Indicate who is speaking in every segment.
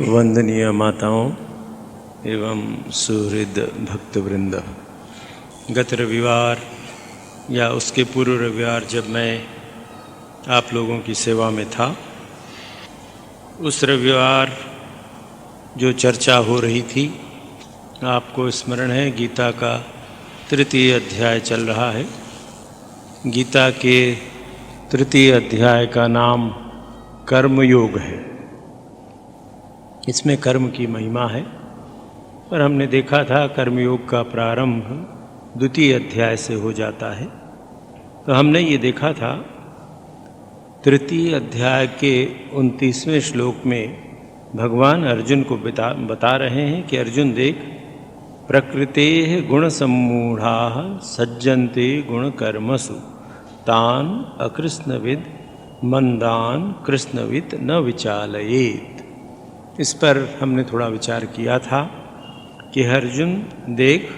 Speaker 1: वंदनीय माताओं एवं सुहृद भक्तवृंद, गत रविवार या उसके पूर्व रविवार जब मैं आप लोगों की सेवा में था, उस रविवार जो चर्चा हो रही थी, आपको स्मरण है गीता का तृतीय अध्याय चल रहा है। गीता के तृतीय अध्याय का नाम कर्मयोग है। इसमें कर्म की महिमा है और हमने देखा था कर्मयोग का प्रारंभ द्वितीय अध्याय से हो जाता है। तो हमने ये देखा था तृतीय अध्याय के 29वें श्लोक में भगवान अर्जुन को बता रहे हैं कि अर्जुन देख, प्रकृतेः गुण सम्मूढ़ाः सज्जन्ते गुण कर्मसु तान अकृष्णविद मंदान कृष्णविद न विचालयेत्। इस पर हमने थोड़ा विचार किया था कि अर्जुन देख,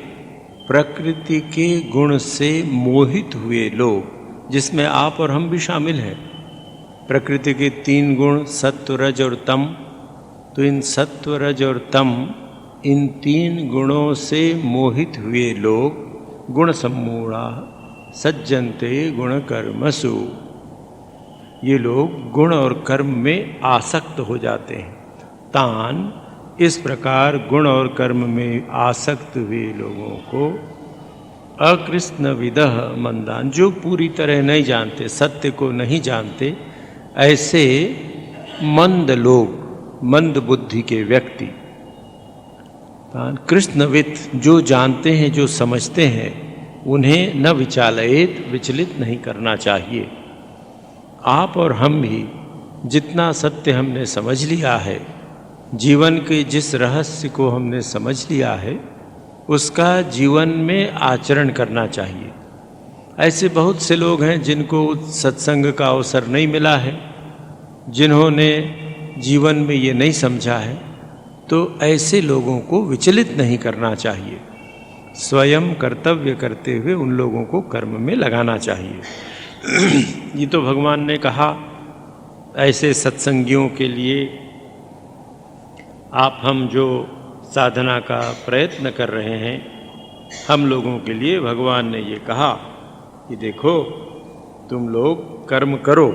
Speaker 1: प्रकृति के गुण से मोहित हुए लोग, जिसमें आप और हम भी शामिल हैं। प्रकृति के 3 गुण सत्व रज और तम, तो इन सत्व रज और तम, इन 3 गुणों से मोहित हुए लोग गुण सम्मूढ़ा सज्जन्ते गुण कर्मसु, ये लोग गुण और कर्म में आसक्त हो जाते हैं। तान, इस प्रकार गुण और कर्म में आसक्त हुए लोगों को अकृष्णविदः मंदान, जो पूरी तरह नहीं जानते, सत्य को नहीं जानते, ऐसे मंद लोग, मंद बुद्धि के व्यक्ति। कृष्णविद, जो जानते हैं, जो समझते हैं, उन्हें न विचालयेत, विचलित नहीं करना चाहिए। आप और हम भी जितना सत्य हमने समझ लिया है, जीवन के जिस रहस्य को हमने समझ लिया है, उसका जीवन में आचरण करना चाहिए। ऐसे बहुत से लोग हैं जिनको सत्संग का अवसर नहीं मिला है, जिन्होंने जीवन में ये नहीं समझा है, तो ऐसे लोगों को विचलित नहीं करना चाहिए। स्वयं कर्तव्य करते हुए उन लोगों को कर्म में लगाना चाहिए। ये तो भगवान ने कहा ऐसे सत्संगियों के लिए, आप हम जो साधना का प्रयत्न कर रहे हैं, हम लोगों के लिए भगवान ने ये कहा कि देखो, तुम लोग कर्म करो,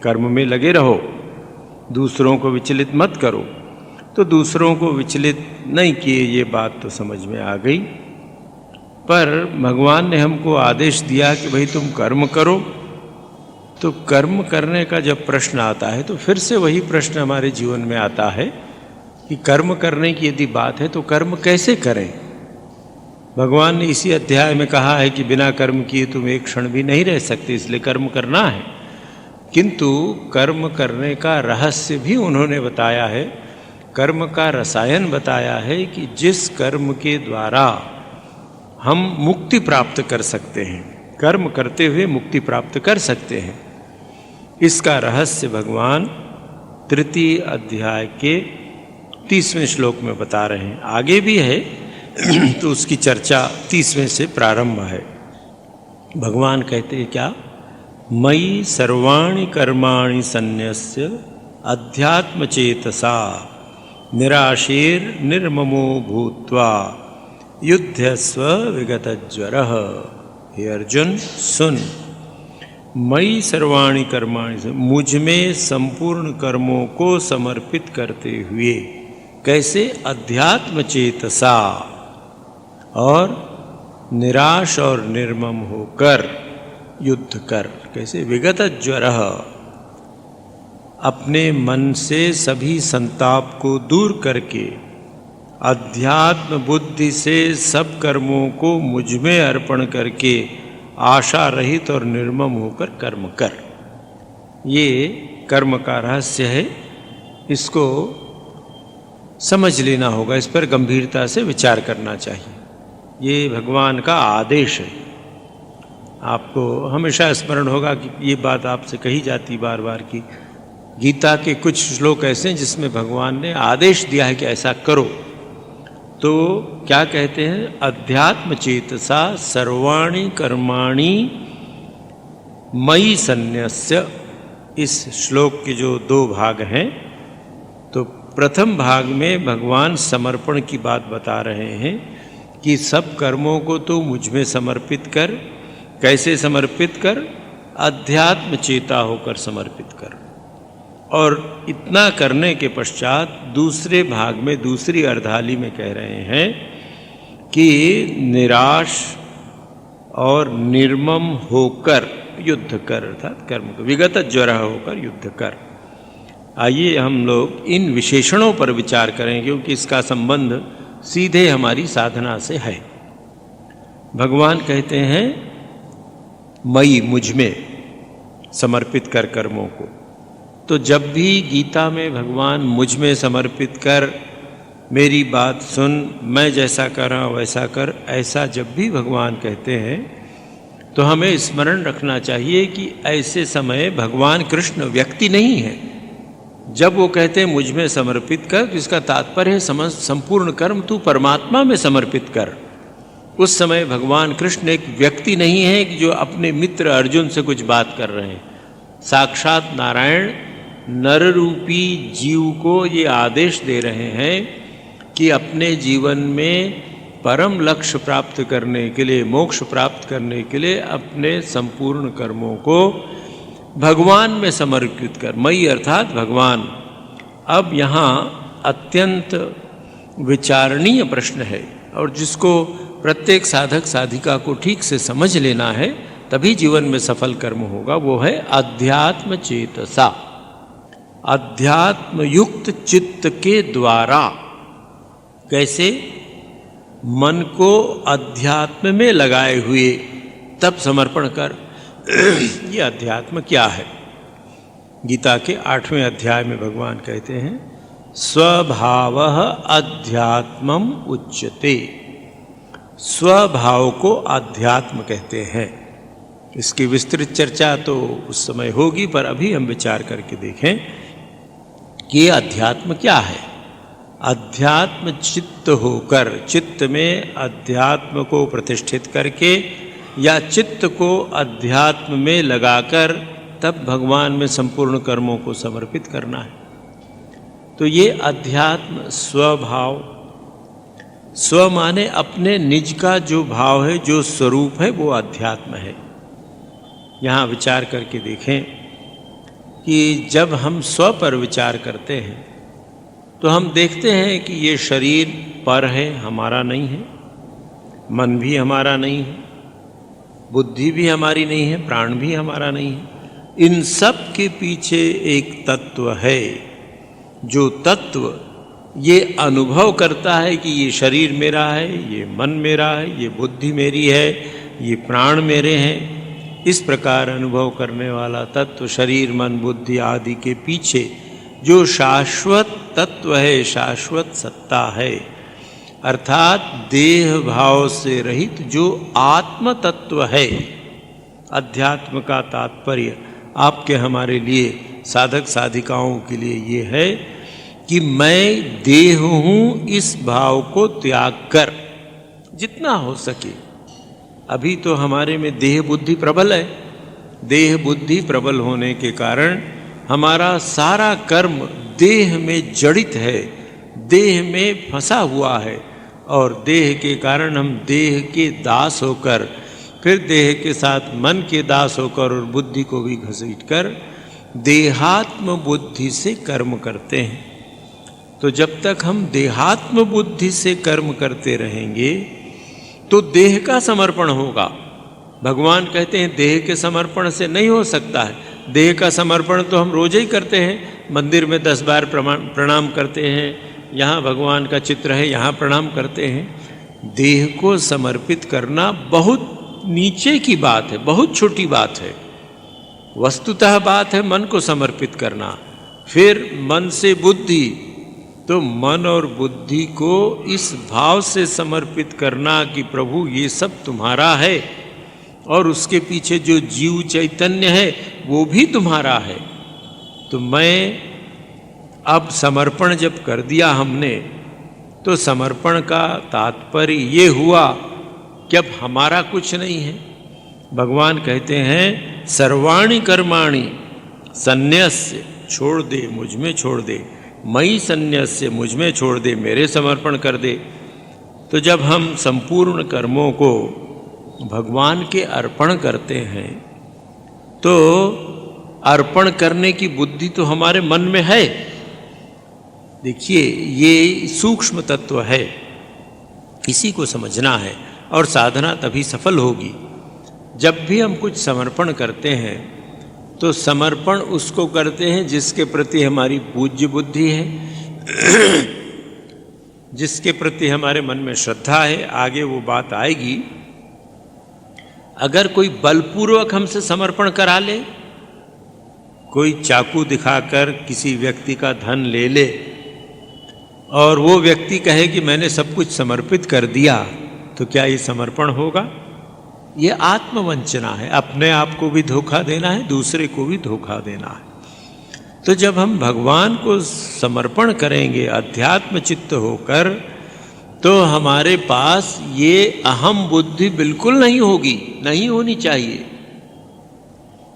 Speaker 1: कर्म में लगे रहो, दूसरों को विचलित मत करो। तो दूसरों को विचलित नहीं किए, ये बात तो समझ में आ गई। पर भगवान ने हमको आदेश दिया कि भाई तुम कर्म करो। तो कर्म करने का जब प्रश्न आता है, तो फिर से वही प्रश्न हमारे जीवन में आता है कि कर्म करने की यदि बात है तो कर्म कैसे करें। भगवान ने इसी अध्याय में कहा है कि बिना कर्म किए तुम एक क्षण भी नहीं रह सकते, इसलिए कर्म करना है। किंतु कर्म करने का रहस्य भी उन्होंने बताया है, कर्म का रसायन बताया है कि जिस कर्म के द्वारा हम मुक्ति प्राप्त कर सकते हैं, कर्म करते हुए मुक्ति प्राप्त कर सकते हैं, इसका रहस्य भगवान तृतीय अध्याय के 30वें श्लोक में बता रहे हैं। आगे भी है तो उसकी चर्चा 30वें से प्रारंभ है। भगवान कहते हैं क्या, मयि सर्वाणि कर्माणि सन्न्यस्य अध्यात्म चेतसा निराशीर निर्ममो भूत्वा युध्यस्व विगतज्वरः। हे अर्जुन सुन, मयि सर्वाणि कर्माणि, मुझ में संपूर्ण कर्मों को समर्पित करते हुए, कैसे, अध्यात्म चेतसा, और निराश और निर्मम होकर युद्ध कर। कैसे, विगतज्वरः, अपने मन से सभी संताप को दूर करके अध्यात्म बुद्धि से सब कर्मों को मुझ में अर्पण करके आशा रहित और निर्मम होकर कर्म कर। ये कर्म का रहस्य है, इसको समझ लेना होगा, इस पर गंभीरता से विचार करना चाहिए। ये भगवान का आदेश है। आपको हमेशा स्मरण होगा कि ये बात आपसे कही जाती बार बार कि गीता के कुछ श्लोक ऐसे हैं जिसमें भगवान ने आदेश दिया है कि ऐसा करो। तो क्या कहते हैं, अध्यात्म चेतसा सर्वाणि कर्माणि मयि सन्न्यस्य। इस श्लोक के जो 2 भाग हैं, तो प्रथम भाग में भगवान समर्पण की बात बता रहे हैं कि सब कर्मों को तो मुझ में समर्पित कर। कैसे समर्पित कर? अध्यात्म चेता होकर समर्पित कर। और इतना करने के पश्चात दूसरे भाग में, दूसरी अर्धाली में कह रहे हैं कि निराश और निर्मम होकर युद्ध कर, अर्थात कर्म को विगत ज्वर होकर युद्ध कर। आइए हम लोग इन विशेषणों पर विचार करें, क्योंकि इसका संबंध सीधे हमारी साधना से है। भगवान कहते हैं मई, मुझ में समर्पित कर कर्मों को। तो जब भी गीता में भगवान मुझ में समर्पित कर, मेरी बात सुन, मैं जैसा कर रहा हूँ वैसा कर, ऐसा जब भी भगवान कहते हैं तो हमें स्मरण रखना चाहिए कि ऐसे समय भगवान कृष्ण व्यक्ति नहीं है। जब वो कहते हैं मुझ में समर्पित कर, तो इसका तात्पर्य है संपूर्ण कर्म तू परमात्मा में समर्पित कर। उस समय भगवान कृष्ण एक व्यक्ति नहीं है कि जो अपने मित्र अर्जुन से कुछ बात कर रहे हैं। साक्षात नारायण नर रूपी जीव को ये आदेश दे रहे हैं कि अपने जीवन में परम लक्ष्य प्राप्त करने के लिए, मोक्ष प्राप्त करने के लिए अपने संपूर्ण कर्मों को भगवान में समर्पित कर। मई अर्थात भगवान। अब यहाँ अत्यंत विचारणीय प्रश्न है, और जिसको प्रत्येक साधक साधिका को ठीक से समझ लेना है, तभी जीवन में सफल कर्म होगा। वो है अध्यात्म चेतसा। अध्यात्म युक्त चित्त के द्वारा। कैसे? मन को अध्यात्म में लगाए हुए तब समर्पण कर। ये अध्यात्म क्या है? गीता के 8वें अध्याय में भगवान कहते हैं स्वभावः अध्यात्मम उच्यते। स्वभाव को अध्यात्म कहते हैं। इसकी विस्तृत चर्चा तो उस समय होगी, पर अभी हम विचार करके देखें कि अध्यात्म क्या है। अध्यात्म चित्त होकर, चित्त में अध्यात्म को प्रतिष्ठित करके या चित्त को अध्यात्म में लगाकर तब भगवान में संपूर्ण कर्मों को समर्पित करना है। तो ये अध्यात्म स्वभाव, स्व माने अपने निज का जो भाव है, जो स्वरूप है, वो अध्यात्म है। यहाँ विचार करके देखें कि जब हम स्व पर विचार करते हैं तो हम देखते हैं कि ये शरीर पर है, हमारा नहीं है। मन भी हमारा नहीं है, बुद्धि भी हमारी नहीं है, प्राण भी हमारा नहीं है। इन सब के पीछे एक तत्व है, जो तत्व ये अनुभव करता है कि ये शरीर मेरा है, ये मन मेरा है, ये बुद्धि मेरी है, ये प्राण मेरे हैं। इस प्रकार अनुभव करने वाला तत्व, शरीर मन बुद्धि आदि के पीछे जो शाश्वत तत्व है, शाश्वत सत्ता है, अर्थात देह भाव से रहित जो आत्म तत्व है। अध्यात्म का तात्पर्य आपके हमारे लिए, साधक साधिकाओं के लिए ये है कि मैं देह हूँ, इस भाव को त्याग कर जितना हो सके। अभी तो हमारे में देह बुद्धि प्रबल है। देह बुद्धि प्रबल होने के कारण हमारा सारा कर्म देह में जड़ित है, देह में फंसा हुआ है, और देह के कारण हम देह के दास होकर, फिर देह के साथ मन के दास होकर और बुद्धि को भी घसीटकर देहात्म बुद्धि से कर्म करते हैं। तो जब तक हम देहात्म बुद्धि से कर्म करते रहेंगे तो देह का समर्पण होगा। भगवान कहते हैं देह के समर्पण से नहीं हो सकता है। देह का समर्पण तो हम रोज ही करते हैं, मंदिर में 10 बार प्रणाम करते हैं, यहाँ भगवान का चित्र है यहाँ प्रणाम करते हैं। देह को समर्पित करना बहुत नीचे की बात है, बहुत छोटी बात है। वस्तुतः बात है मन को समर्पित करना, फिर मन से बुद्धि, तो मन और बुद्धि को इस भाव से समर्पित करना कि प्रभु ये सब तुम्हारा है, और उसके पीछे जो जीव चैतन्य है वो भी तुम्हारा है। तो मैं अब समर्पण जब कर दिया हमने, तो समर्पण का तात्पर्य ये हुआ कि अब हमारा कुछ नहीं है। भगवान कहते हैं सर्वाणि कर्माणि संन्यस्य, छोड़ दे, मुझ में छोड़ दे। मयि सन्न्यस्य, मुझ में छोड़ दे, मेरे समर्पण कर दे। तो जब हम संपूर्ण कर्मों को भगवान के अर्पण करते हैं तो अर्पण करने की बुद्धि तो हमारे मन में है। देखिए, ये सूक्ष्म तत्व है, इसी को समझना है और साधना तभी सफल होगी। जब भी हम कुछ समर्पण करते हैं तो समर्पण उसको करते हैं जिसके प्रति हमारी पूज्य बुद्धि है, जिसके प्रति हमारे मन में श्रद्धा है। आगे वो बात आएगी। अगर कोई बलपूर्वक हमसे समर्पण करा ले, कोई चाकू दिखाकर किसी व्यक्ति का धन ले ले और वो व्यक्ति कहे कि मैंने सब कुछ समर्पित कर दिया, तो क्या ये समर्पण होगा? ये आत्मवंचना है। अपने आप को भी धोखा देना है, दूसरे को भी धोखा देना है। तो जब हम भगवान को समर्पण करेंगे अध्यात्म चित्त होकर, तो हमारे पास ये अहम बुद्धि बिल्कुल नहीं होगी, नहीं होनी चाहिए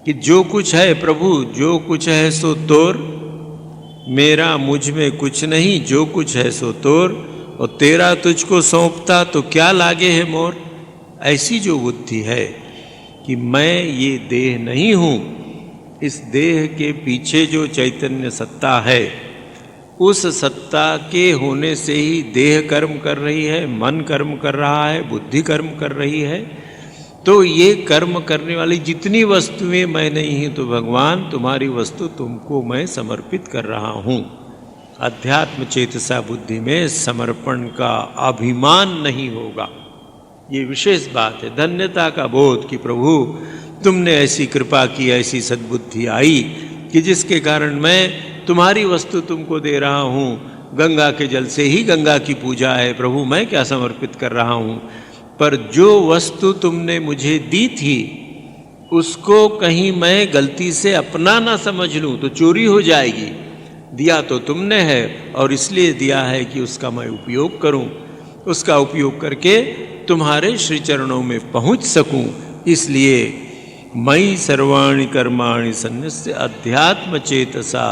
Speaker 1: कि जो कुछ है प्रभु, जो कुछ है सो तोर, मेरा मुझ में कुछ नहीं, जो कुछ है सो तोर, और तेरा तुझको सौंपता तो क्या लागे है मोर। ऐसी जो बुद्धि है कि मैं ये देह नहीं हूँ, इस देह के पीछे जो चैतन्य सत्ता है, उस सत्ता के होने से ही देह कर्म कर रही है, मन कर्म कर रहा है, बुद्धि कर्म कर रही है। तो ये कर्म करने वाली जितनी वस्तुएं मैं नहीं हूँ, तो भगवान तुम्हारी वस्तु तुमको मैं समर्पित कर रहा हूँ। अध्यात्म चेतसा बुद्धि में समर्पण का अभिमान नहीं होगा। ये विशेष बात है, धन्यता का बोध कि प्रभु तुमने ऐसी कृपा की, ऐसी सद्बुद्धि आई कि जिसके कारण मैं तुम्हारी वस्तु तुमको दे रहा हूँ। गंगा के जल से ही गंगा की पूजा है प्रभु, मैं क्या समर्पित कर रहा हूँ। पर जो वस्तु तुमने मुझे दी थी उसको कहीं मैं गलती से अपना ना समझ लूँ तो चोरी हो जाएगी। दिया तो तुमने है और इसलिए दिया है कि उसका मैं उपयोग करूँ, उसका उपयोग करके तुम्हारे श्री चरणों में पहुँच सकूँ। इसलिए मयि सर्वाणि कर्माणि सन्न्यस्य अध्यात्म चेतसा,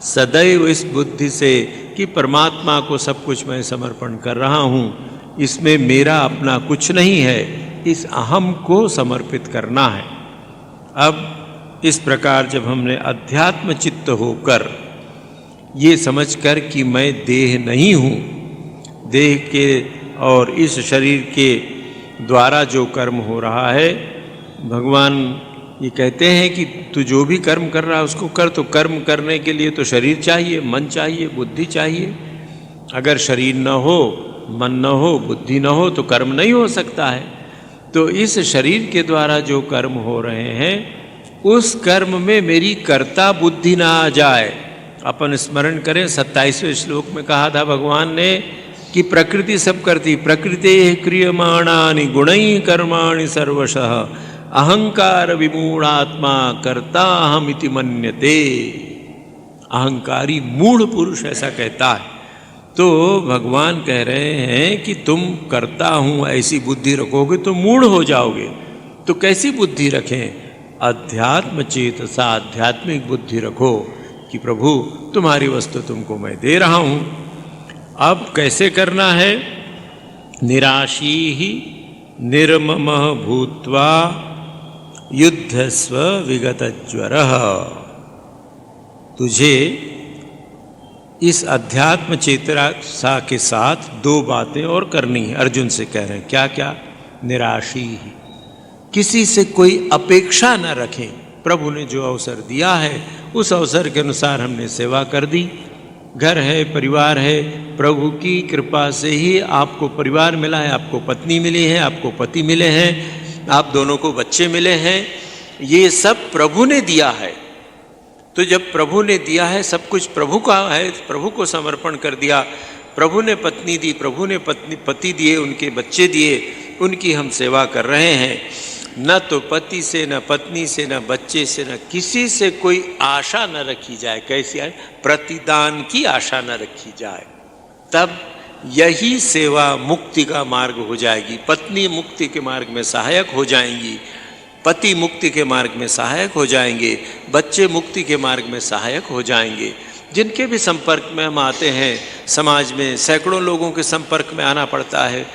Speaker 1: सदैव इस बुद्धि से कि परमात्मा को सब कुछ मैं समर्पण कर रहा हूँ, इसमें मेरा अपना कुछ नहीं है, इस अहम को समर्पित करना है। अब इस प्रकार जब हमने अध्यात्म चित्त होकर ये समझकर कि मैं देह नहीं हूँ, देह के और इस शरीर के द्वारा जो कर्म हो रहा है, भगवान ये कहते हैं कि तू जो भी कर्म कर रहा है उसको कर। तो कर्म करने के लिए तो शरीर चाहिए, मन चाहिए, बुद्धि चाहिए। अगर शरीर न हो, मन न हो, बुद्धि न हो तो कर्म नहीं हो सकता है। तो इस शरीर के द्वारा जो कर्म हो रहे हैं उस कर्म में मेरी कर्ता बुद्धि ना आ जाए। अपन स्मरण करें, 27वें श्लोक में कहा था भगवान ने कि प्रकृति सब करती, प्रकृते क्रियमाणानि गुणैः कर्माणि सर्वशः अहंकार विमूढ़ात्मा कर्ता अहमिति मन्यते। अहंकारी मूढ़ पुरुष ऐसा कहता है। तो भगवान कह रहे हैं कि तुम करता हूँ ऐसी बुद्धि रखोगे तो मूढ़ हो जाओगे। तो कैसी बुद्धि रखें? अध्यात्म चेतसा, आध्यात्मिक बुद्धि रखो कि प्रभु तुम्हारी वस्तु तुमको मैं दे रहा हूँ। अब कैसे करना है? निराशी ही निर्ममः भूत्वा युद्धस्व विगत ज्वरः। तुझे इस अध्यात्म चेतसा के साथ दो बातें और करनी है। अर्जुन से कह रहे हैं, क्या क्या? निराशी ही, किसी से कोई अपेक्षा न रखें। प्रभु ने जो अवसर दिया है उस अवसर के अनुसार हमने सेवा कर दी। घर है, परिवार है, प्रभु की कृपा से ही आपको परिवार मिला है, आपको पत्नी मिली है, आपको पति मिले हैं, आप दोनों को बच्चे मिले हैं। ये सब प्रभु ने दिया है। तो जब प्रभु ने दिया है, सब कुछ प्रभु का है, प्रभु को समर्पण कर दिया। प्रभु ने पत्नी दी, प्रभु ने पति दिए, उनके बच्चे दिए, उनकी हम सेवा कर रहे हैं। न तो पति से, न पत्नी से, न बच्चे से, न किसी से कोई आशा न रखी जाए। कैसी आए? प्रतिदान की आशा न रखी जाए। तब यही सेवा मुक्ति का मार्ग हो जाएगी। पत्नी मुक्ति के मार्ग में सहायक हो जाएंगी, पति मुक्ति के मार्ग में सहायक हो जाएंगे, बच्चे मुक्ति के मार्ग में सहायक हो जाएंगे। जिनके भी संपर्क में हम आते हैं, समाज में सैकड़ों लोगों के संपर्क में आना पड़ता है,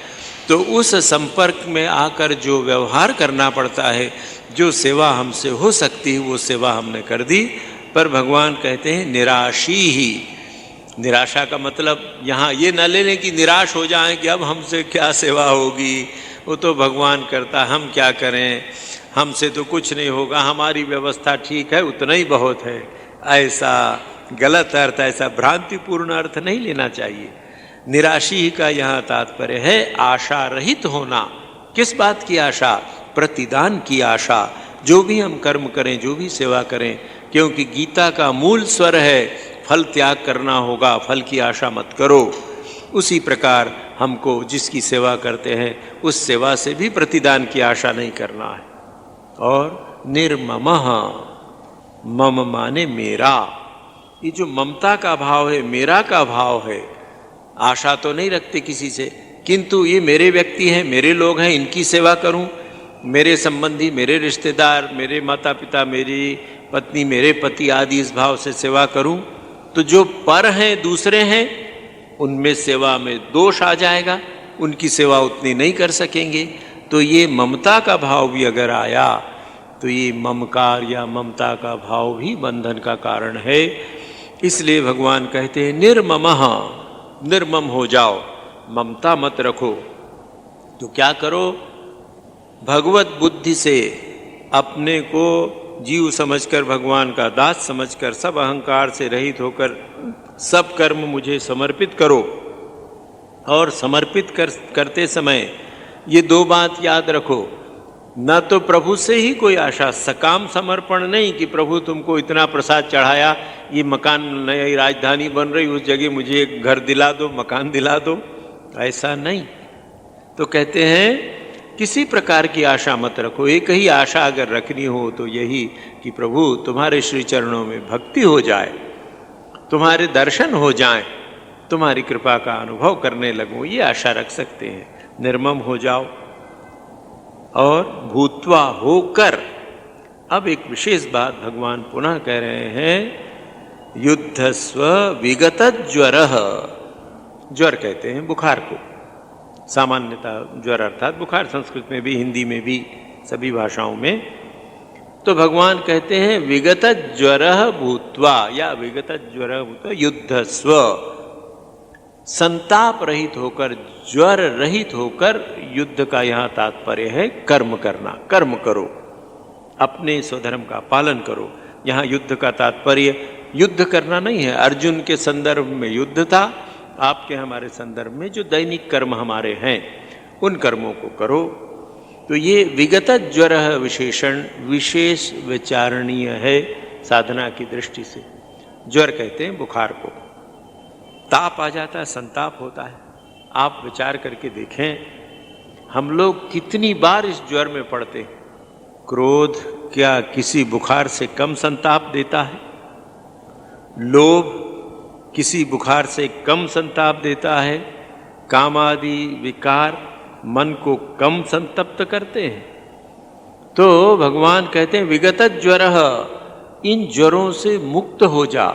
Speaker 1: तो उस संपर्क में आकर जो व्यवहार करना पड़ता है, जो सेवा हमसे हो सकती है, वो सेवा हमने कर दी। पर भगवान कहते हैं निराशी ही। निराशा का मतलब यहाँ ये न ले लें कि निराश हो जाएं कि अब हमसे क्या सेवा होगी, वो तो भगवान करता, हम क्या करें, हमसे तो कुछ नहीं होगा, हमारी व्यवस्था ठीक है, उतना ही बहुत है। ऐसा गलत अर्थ, ऐसा भ्रांतिपूर्ण अर्थ नहीं लेना चाहिए। निराशी का यहाँ तात्पर्य है आशा रहित होना। किस बात की आशा? प्रतिदान की आशा। जो भी हम कर्म करें, जो भी सेवा करें, क्योंकि गीता का मूल स्वर है फल त्याग करना होगा, फल की आशा मत करो। उसी प्रकार हमको जिसकी सेवा करते हैं उस सेवा से भी प्रतिदान की आशा नहीं करना है। और निर्ममः, मम माने मेरा, ये जो ममता का भाव है, मेरा का भाव है, आशा तो नहीं रखते किसी से, किंतु ये मेरे व्यक्ति हैं, मेरे लोग हैं, इनकी सेवा करूं, मेरे संबंधी, मेरे रिश्तेदार, मेरे माता पिता, मेरी पत्नी, मेरे पति आदि इस भाव से सेवा करूं, तो जो पर हैं, दूसरे हैं, उनमें सेवा में दोष आ जाएगा, उनकी सेवा उतनी नहीं कर सकेंगे। तो ये ममता का भाव भी अगर आया तो ये ममकार या ममता का भाव भी बंधन का कारण है। इसलिए भगवान कहते हैं निर्ममः, निर्मम हो जाओ, ममता मत रखो। तो क्या करो? भगवत बुद्धि से अपने को जीव समझकर, भगवान का दास समझकर, सब अहंकार से रहित होकर सब कर्म मुझे समर्पित करो। और समर्पित करते समय ये दो बात याद रखो, न तो प्रभु से ही कोई आशा, सकाम समर्पण नहीं कि प्रभु तुमको इतना प्रसाद चढ़ाया, ये मकान, नई राजधानी बन रही, उस जगह मुझे एक घर दिला दो, मकान दिला दो, ऐसा नहीं। तो कहते हैं किसी प्रकार की आशा मत रखो। एक ही आशा अगर रखनी हो तो यही कि प्रभु तुम्हारे श्री चरणों में भक्ति हो जाए, तुम्हारे दर्शन हो जाएं, तुम्हारी कृपा का अनुभव करने लगूं, ये आशा रख सकते हैं। निर्मम हो जाओ। और भूत्वा, होकर। अब एक विशेष बात भगवान पुनः कह रहे हैं, युद्धस्व विगत ज्वरः। ज्वर कहते हैं बुखार को, सामान्यतः ज्वर अर्थात बुखार, संस्कृत में भी, हिंदी में भी, सभी भाषाओं में। तो भगवान कहते हैं विगत ज्वरः भूत्वा, या विगत ज्वरः भूत्वा युद्धस्व, संताप रहित होकर, ज्वर रहित होकर। युद्ध का यहाँ तात्पर्य है कर्म करना, कर्म करो, अपने स्वधर्म का पालन करो। यहाँ युद्ध का तात्पर्य युद्ध करना नहीं है। अर्जुन के संदर्भ में युद्ध था, आपके हमारे संदर्भ में जो दैनिक कर्म हमारे हैं उन कर्मों को करो। तो ये विगत ज्वर विशेषण विशेष विचारणीय है साधना की दृष्टि से। ज्वर कहते हैं बुखार को, ताप आ जाता है, संताप होता है। आप विचार करके देखें, हम लोग कितनी बार इस ज्वर में पड़ते हैं। क्रोध क्या किसी बुखार से कम संताप देता है? लोभ किसी बुखार से कम संताप देता है? काम आदि विकार मन को कम संतप्त करते हैं? तो भगवान कहते हैं विगत ज्वरः, इन ज्वरों से मुक्त हो जा।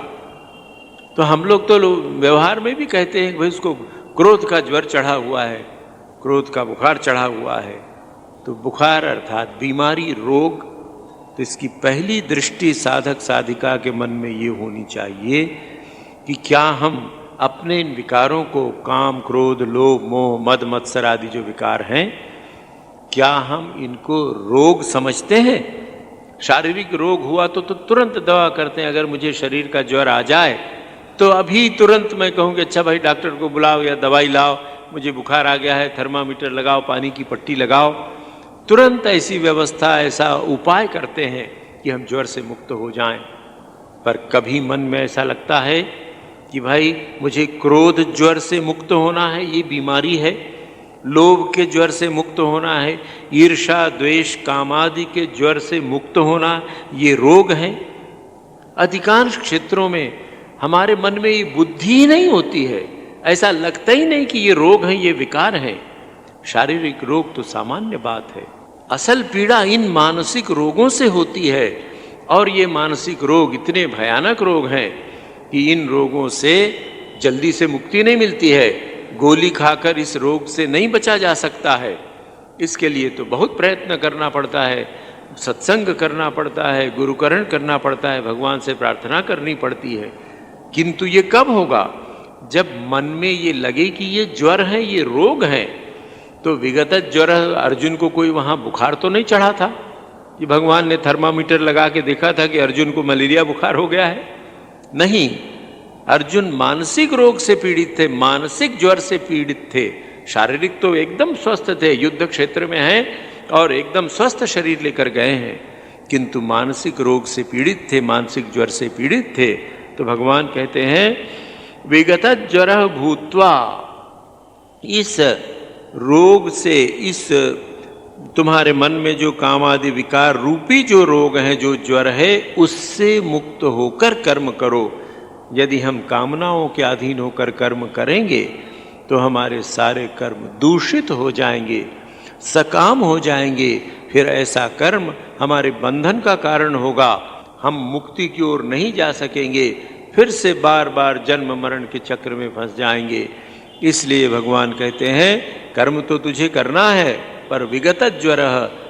Speaker 1: तो हम लोग तो व्यवहार में भी कहते हैं भाई उसको क्रोध का ज्वर चढ़ा हुआ है, क्रोध का बुखार चढ़ा हुआ है। तो बुखार अर्थात बीमारी, रोग। तो इसकी पहली दृष्टि साधक साधिका के मन में ये होनी चाहिए कि क्या हम अपने इन विकारों को, काम, क्रोध, लोभ, मोह, मद, मत्सर आदि जो विकार हैं, क्या हम इनको रोग समझते हैं? शारीरिक रोग हुआ तो तुरंत दवा करते हैं। अगर मुझे शरीर का ज्वर आ जाए तो अभी तुरंत मैं कहूँगी अच्छा भाई डॉक्टर को बुलाओ या दवाई लाओ, मुझे बुखार आ गया है, थर्मामीटर लगाओ, पानी की पट्टी लगाओ। तुरंत ऐसी व्यवस्था, ऐसा उपाय करते हैं कि हम ज्वर से मुक्त हो जाएं। पर कभी मन में ऐसा लगता है कि भाई मुझे क्रोध ज्वर से मुक्त होना है, ये बीमारी है। लोभ के ज्वर से मुक्त होना है, ईर्षा, द्वेष, कामादि के ज्वर से मुक्त होना, ये रोग हैं। अधिकांश क्षेत्रों में हमारे मन में ये बुद्धि ही नहीं होती है, ऐसा लगता ही नहीं कि ये रोग हैं, ये विकार हैं। शारीरिक रोग तो सामान्य बात है, असल पीड़ा इन मानसिक रोगों से होती है। और ये मानसिक रोग इतने भयानक रोग हैं कि इन रोगों से जल्दी से मुक्ति नहीं मिलती है, गोली खाकर इस रोग से नहीं बचा जा सकता है। इसके लिए तो बहुत प्रयत्न करना पड़ता है, सत्संग करना पड़ता है, गुरुकरण करना पड़ता है, भगवान से प्रार्थना करनी पड़ती है। किंतु ये कब होगा? जब मन में ये लगे कि ये ज्वर है, ये रोग है। तो विगत ज्वर, अर्जुन को कोई वहाँ बुखार तो नहीं चढ़ा था कि भगवान ने थर्मामीटर लगा के देखा था कि अर्जुन को मलेरिया बुखार हो गया है? नहीं, अर्जुन मानसिक रोग से पीड़ित थे, मानसिक ज्वर से पीड़ित थे। शारीरिक तो एकदम स्वस्थ थे, युद्ध क्षेत्र में हैं और एकदम स्वस्थ शरीर लेकर गए हैं, किंतु मानसिक रोग से पीड़ित थे, मानसिक ज्वर से पीड़ित थे। तो भगवान कहते हैं विगत ज्वर भूत्वा, इस रोग से, इस तुम्हारे मन में जो काम आदि विकार रूपी जो रोग है, जो ज्वर है, उससे मुक्त होकर कर्म करो। यदि हम कामनाओं के अधीन होकर कर्म करेंगे तो हमारे सारे कर्म दूषित हो जाएंगे, सकाम हो जाएंगे। फिर ऐसा कर्म हमारे बंधन का कारण होगा, हम मुक्ति की ओर नहीं जा सकेंगे, फिर से बार बार जन्म मरण के चक्र में फंस जाएंगे। इसलिए भगवान कहते हैं कर्म तो तुझे करना है, पर विगत ज्वर,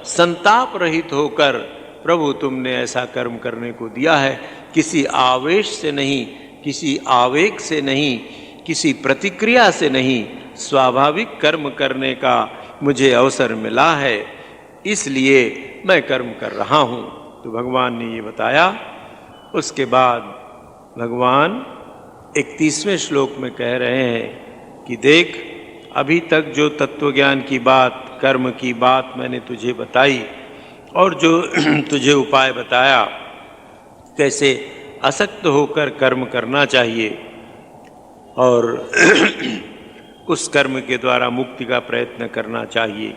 Speaker 1: संताप रहित होकर प्रभु तुमने ऐसा कर्म करने को दिया है, किसी आवेश से नहीं, किसी आवेग से नहीं, किसी प्रतिक्रिया से नहीं, स्वाभाविक कर्म करने का मुझे अवसर मिला है, इसलिए मैं कर्म कर रहा हूँ। तो भगवान ने ये बताया। उसके बाद भगवान 31वें श्लोक में कह रहे हैं कि देख, अभी तक जो तत्वज्ञान की बात, कर्म की बात मैंने तुझे बताई और जो तुझे उपाय बताया कैसे असक्त होकर कर्म करना चाहिए और उस कर्म के द्वारा मुक्ति का प्रयत्न करना चाहिए।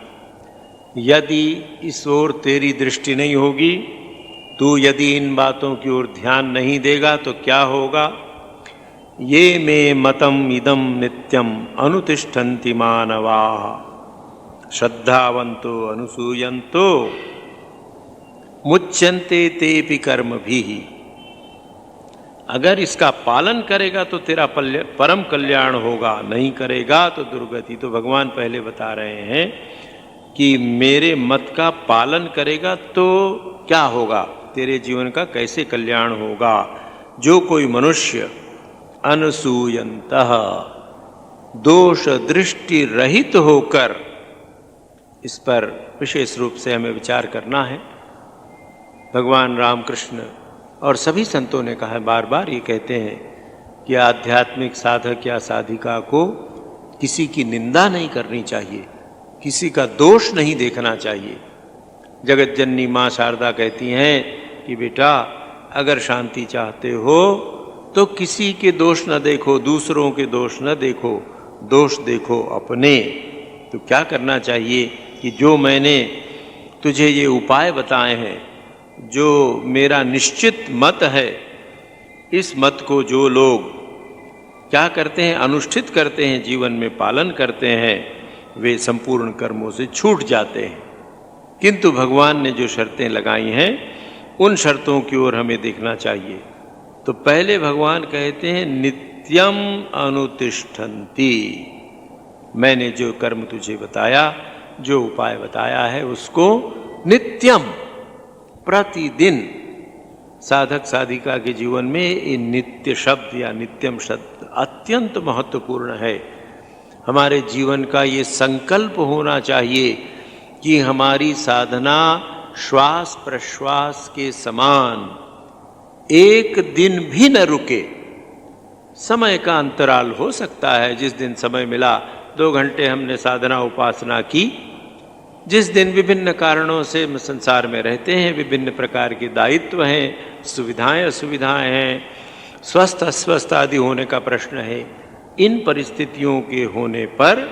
Speaker 1: यदि इस ओर तेरी दृष्टि नहीं होगी, तू यदि इन बातों की ओर ध्यान नहीं देगा तो क्या होगा? ये मे मतम इदम नित्यम अनुतिष्ठन्ति मानवाः श्रद्धावन्तो अनुसूयन्तो मुच्यन्ते तेपि कर्मभिः। अगर इसका पालन करेगा तो तेरा परम कल्याण होगा, नहीं करेगा तो दुर्गति। तो भगवान पहले बता रहे हैं कि मेरे मत का पालन करेगा तो क्या होगा, तेरे जीवन का कैसे कल्याण होगा। जो कोई मनुष्य अनसूयन्तः, दोष दृष्टि रहित होकर, इस पर विशेष रूप से हमें विचार करना है। भगवान रामकृष्ण और सभी संतों ने कहा, बार बार ये कहते हैं कि आध्यात्मिक साधक या साधिका को किसी की निंदा नहीं करनी चाहिए, किसी का दोष नहीं देखना चाहिए। जगत जननी माँ शारदा कहती हैं कि बेटा, अगर शांति चाहते हो तो किसी के दोष न देखो, दूसरों के दोष न देखो, दोष देखो अपने। तो क्या करना चाहिए कि जो मैंने तुझे ये उपाय बताए हैं, जो मेरा निश्चित मत है, इस मत को जो लोग क्या करते हैं, अनुष्ठित करते हैं, जीवन में पालन करते हैं, वे संपूर्ण कर्मों से छूट जाते हैं। किंतु भगवान ने जो शर्तें लगाई हैं, उन शर्तों की ओर हमें देखना चाहिए। तो पहले भगवान कहते हैं नित्यम अनुतिष्ठन्ति। मैंने जो कर्म तुझे बताया, जो उपाय बताया है, उसको नित्यम, प्रतिदिन। साधक साधिका के जीवन में ये नित्य शब्द या नित्यम शब्द अत्यंत महत्वपूर्ण है। हमारे जीवन का ये संकल्प होना चाहिए कि हमारी साधना श्वास प्रश्वास के समान एक दिन भी न रुके। समय का अंतराल हो सकता है, जिस दिन समय मिला 2 घंटे हमने साधना उपासना की। जिस दिन विभिन्न कारणों से संसार में रहते हैं, विभिन्न प्रकार के दायित्व हैं, सुविधाएं असुविधाएं हैं, स्वस्थ अस्वस्थ आदि होने का प्रश्न है। इन परिस्थितियों के होने पर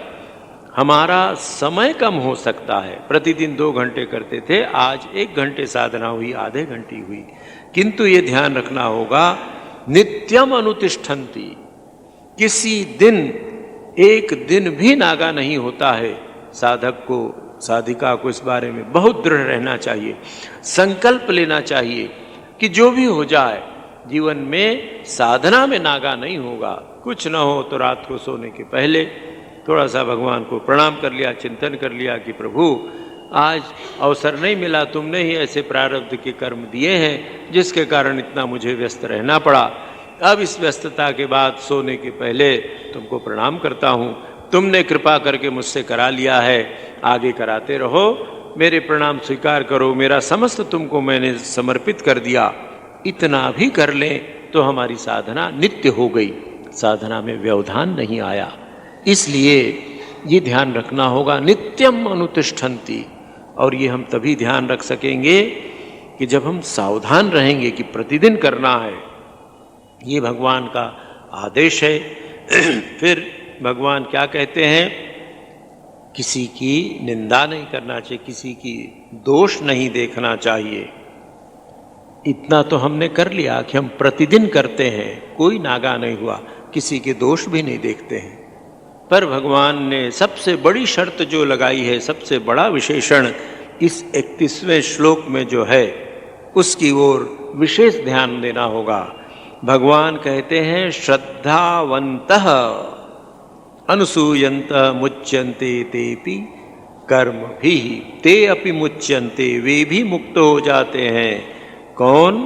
Speaker 1: हमारा समय कम हो सकता है। प्रतिदिन 2 घंटे करते थे, आज 1 घंटे साधना हुई, आधे घंटे हुई। किंतु ये ध्यान रखना होगा, नित्यम अनुतिष्ठन्ति। किसी दिन, एक दिन भी नागा नहीं होता है। साधक को, साधिका को इस बारे में बहुत दृढ़ रहना चाहिए, संकल्प लेना चाहिए कि जो भी हो जाए, जीवन में साधना में नागा नहीं होगा। कुछ न हो तो रात को सोने के पहले थोड़ा सा भगवान को प्रणाम कर लिया, चिंतन कर लिया कि प्रभु आज अवसर नहीं मिला, तुमने ही ऐसे प्रारब्ध के कर्म दिए हैं जिसके कारण इतना मुझे व्यस्त रहना पड़ा। अब इस व्यस्तता के बाद सोने के पहले तुमको प्रणाम करता हूँ, तुमने कृपा करके मुझसे करा लिया है, आगे कराते रहो, मेरे प्रणाम स्वीकार करो, मेरा समस्त तुमको मैंने समर्पित कर दिया। इतना भी कर लें तो हमारी साधना नित्य हो गई, साधना में व्यवधान नहीं आया। इसलिए ये ध्यान रखना होगा, नित्यम अनुतिष्ठन्ति। और ये हम तभी ध्यान रख सकेंगे कि जब हम सावधान रहेंगे कि प्रतिदिन करना है, ये भगवान का आदेश है। फिर भगवान क्या कहते हैं, किसी की निंदा नहीं करना चाहिए, किसी की दोष नहीं देखना चाहिए। इतना तो हमने कर लिया कि हम प्रतिदिन करते हैं, कोई नागा नहीं हुआ, किसी के दोष भी नहीं देखते हैं। पर भगवान ने सबसे बड़ी शर्त जो लगाई है, सबसे बड़ा विशेषण इस 31वें श्लोक में जो है, उसकी ओर विशेष ध्यान देना होगा। भगवान कहते हैं श्रद्धावन्तः अनुसूयन्त मुच्यन्ते तेपि कर्म भी ते अपि मुच्यन्ते, वे भी मुक्त हो जाते हैं। कौन?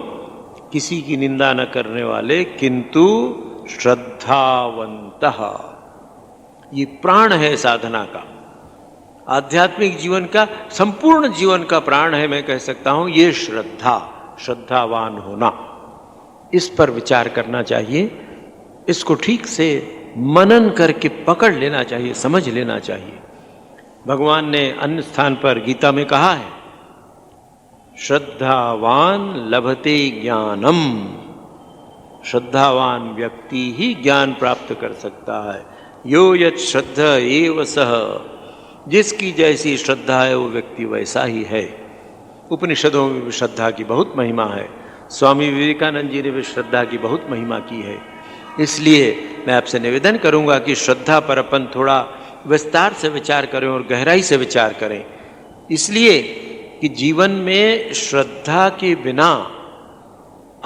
Speaker 1: किसी की निंदा न करने वाले, किंतु श्रद्धावन्तः। ये प्राण है साधना का, आध्यात्मिक जीवन का, संपूर्ण जीवन का प्राण है, मैं कह सकता हूं ये श्रद्धा, श्रद्धावान होना। इस पर विचार करना चाहिए, इसको ठीक से मनन करके पकड़ लेना चाहिए, समझ लेना चाहिए। भगवान ने अन्य स्थान पर गीता में कहा है, श्रद्धावान लभते ज्ञानम। श्रद्धावान व्यक्ति ही ज्ञान प्राप्त कर सकता है। यो यत् श्रद्धा एव सह, जिसकी जैसी श्रद्धा है वो व्यक्ति वैसा ही है। उपनिषदों में भी श्रद्धा की बहुत महिमा है, स्वामी विवेकानंद जी ने भी श्रद्धा की बहुत महिमा की है। इसलिए मैं आपसे निवेदन करूंगा कि श्रद्धा पर अपन थोड़ा विस्तार से विचार करें और गहराई से विचार करें, इसलिए कि जीवन में श्रद्धा के बिना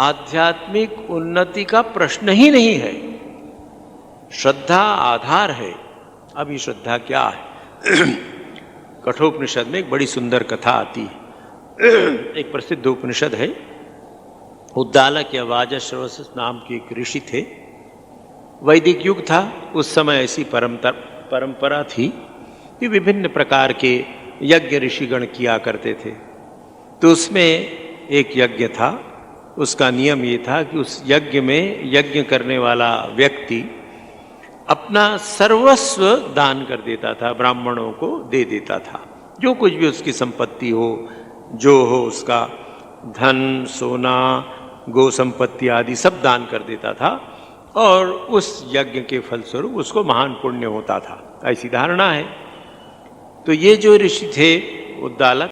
Speaker 1: आध्यात्मिक उन्नति का प्रश्न ही नहीं है। श्रद्धा आधार है। अब ये श्रद्धा क्या है? कठोपनिषद में एक बड़ी सुंदर कथा आती है। एक प्रसिद्ध उपनिषद है, उद्दालक या वाजश्रवस नाम के एक ऋषि थे। वैदिक युग था, उस समय ऐसी परंपरा थी कि विभिन्न प्रकार के यज्ञ ऋषिगण किया करते थे। तो उसमें एक यज्ञ था, उसका नियम ये था कि उस यज्ञ में यज्ञ करने वाला व्यक्ति अपना सर्वस्व दान कर देता था, ब्राह्मणों को दे देता था। जो कुछ भी उसकी संपत्ति हो, जो हो, उसका धन, सोना, गो संपत्ति आदि सब दान कर देता था, और उस यज्ञ के फलस्वरूप उसको महान पुण्य होता था, ऐसी धारणा है। तो ये जो ऋषि थे उद्दालक,